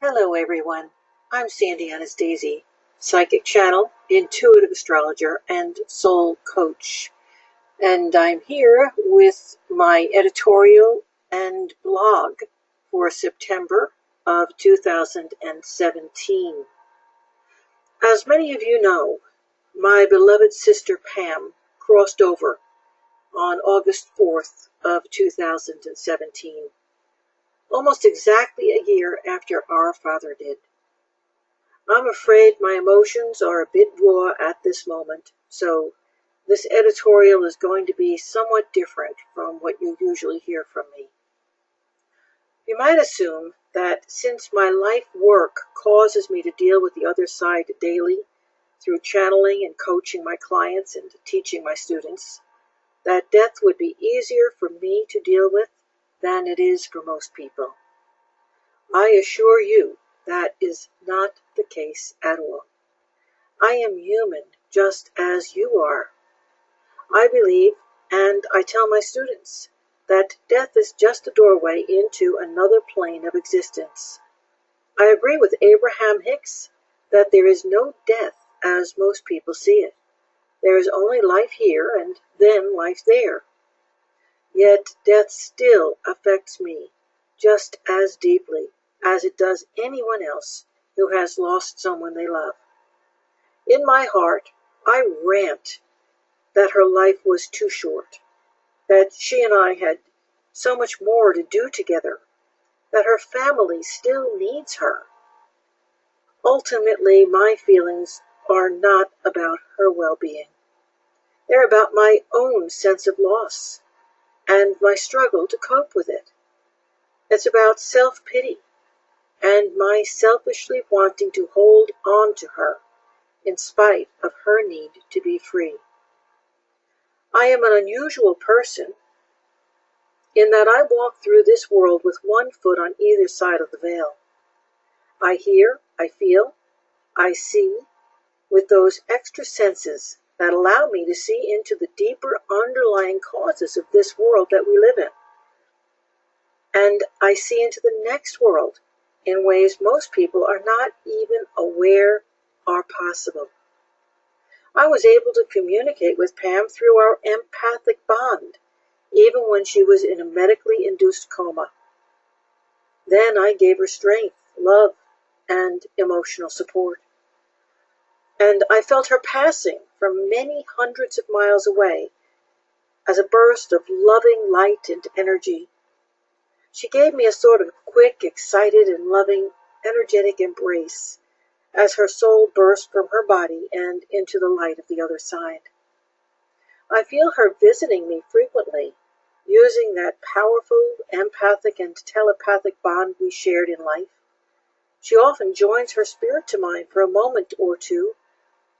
Hello everyone, I'm Sandy Anastasi, psychic channel, intuitive astrologer, and soul coach. And I'm here with my editorial and blog for September of 2017. As many of you know, my beloved sister Pam crossed over on August 4th of 2017, almost exactly a year after our father did. I'm afraid my emotions are a bit raw at this moment, so this editorial is going to be somewhat different from what you usually hear from me. You might assume that since my life work causes me to deal with the other side daily, through channeling and coaching my clients and teaching my students, that death would be easier for me to deal with than it is for most people. I assure you that is not the case at all. I am human just as you are. I believe, and I tell my students, that death is just a doorway into another plane of existence. I agree with Abraham Hicks that there is no death as most people see it. There is only life here and then life there. Yet death still affects me just as deeply as it does anyone else who has lost someone they love. In my heart, I rant that her life was too short, that she and I had so much more to do together, that her family still needs her. Ultimately, my feelings are not about her well-being. They're about my own sense of loss and my struggle to cope with it. It's about self-pity and my selfishly wanting to hold on to her in spite of her need to be free. I am an unusual person in that I walk through this world with one foot on either side of the veil. I hear, I feel, I see with those extra senses that allow me to see into the deeper underlying causes of this world that we live in. And I see into the next world in ways most people are not even aware are possible. I was able to communicate with Pam through our empathic bond, even when she was in a medically induced coma. Then I gave her strength, love, and emotional support. And I felt her passing from many hundreds of miles away as a burst of loving light and energy. She gave me a sort of quick, excited, and loving, energetic embrace as her soul burst from her body and into the light of the other side. I feel her visiting me frequently, using that powerful, empathic, and telepathic bond we shared in life. She often joins her spirit to mine for a moment or two,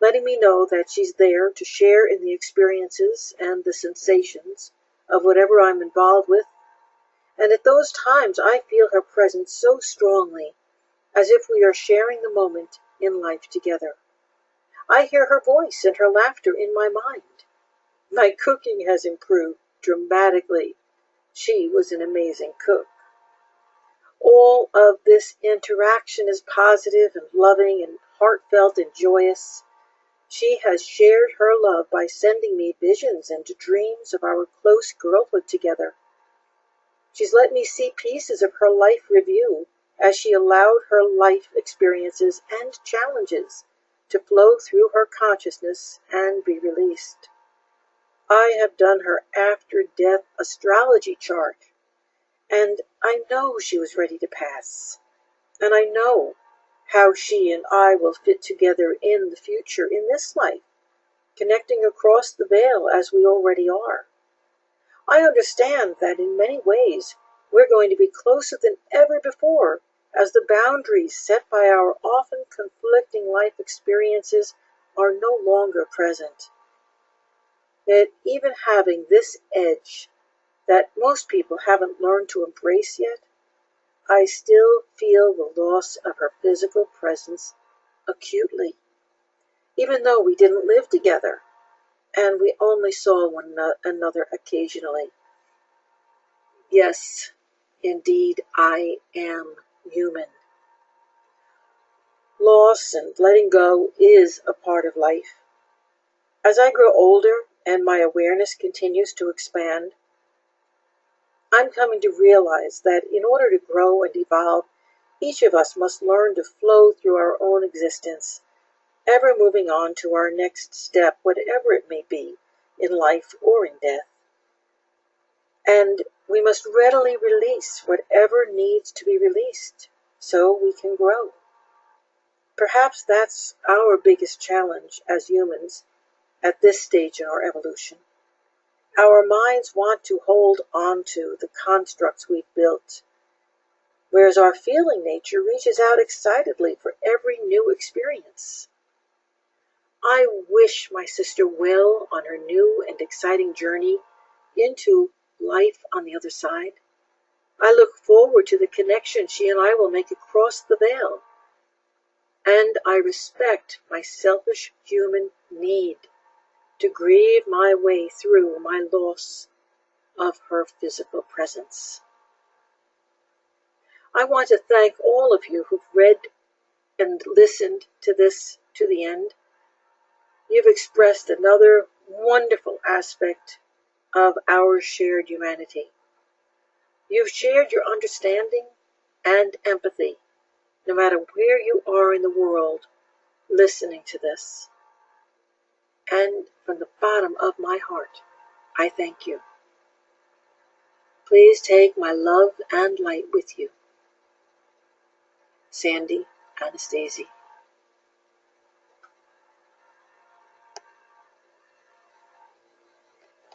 letting me know that she's there to share in the experiences and the sensations of whatever I'm involved with. And at those times I feel her presence so strongly, as if we are sharing the moment in life together. I hear her voice and her laughter in my mind. My cooking has improved dramatically. She was an amazing cook. All of this interaction is positive and loving and heartfelt and joyous. She has shared her love by sending me visions and dreams of our close girlhood together. She's let me see pieces of her life review as she allowed her life experiences and challenges to flow through her consciousness and be released. I have done her after-death astrology chart, and I know she was ready to pass. And I know how she and I will fit together in the future in this life, connecting across the veil as we already are. I understand that in many ways we're going to be closer than ever before as the boundaries set by our often conflicting life experiences are no longer present. Yet even having this edge that most people haven't learned to embrace yet, I still feel the loss of her physical presence acutely, even though we didn't live together and we only saw one another occasionally. Yes, indeed, I am human. Loss and letting go is a part of life. As I grow older and my awareness continues to expand, I'm coming to realize that in order to grow and evolve, each of us must learn to flow through our own existence, ever moving on to our next step, whatever it may be, in life or in death. And we must readily release whatever needs to be released so we can grow. Perhaps that's our biggest challenge as humans at this stage in our evolution. Our minds want to hold on to the constructs we've built, whereas our feeling nature reaches out excitedly for every new experience. I wish my sister well on her new and exciting journey into life on the other side. I look forward to the connection she and I will make across the veil. And I respect my selfish human need to grieve my way through my loss of her physical presence. I want to thank all of you who've read and listened to this to the end. You've expressed another wonderful aspect of our shared humanity. You've shared your understanding and empathy, no matter where you are in the world listening to this. And from the bottom of my heart, I thank you. Please take my love and light with you. Sandy, Anastasi.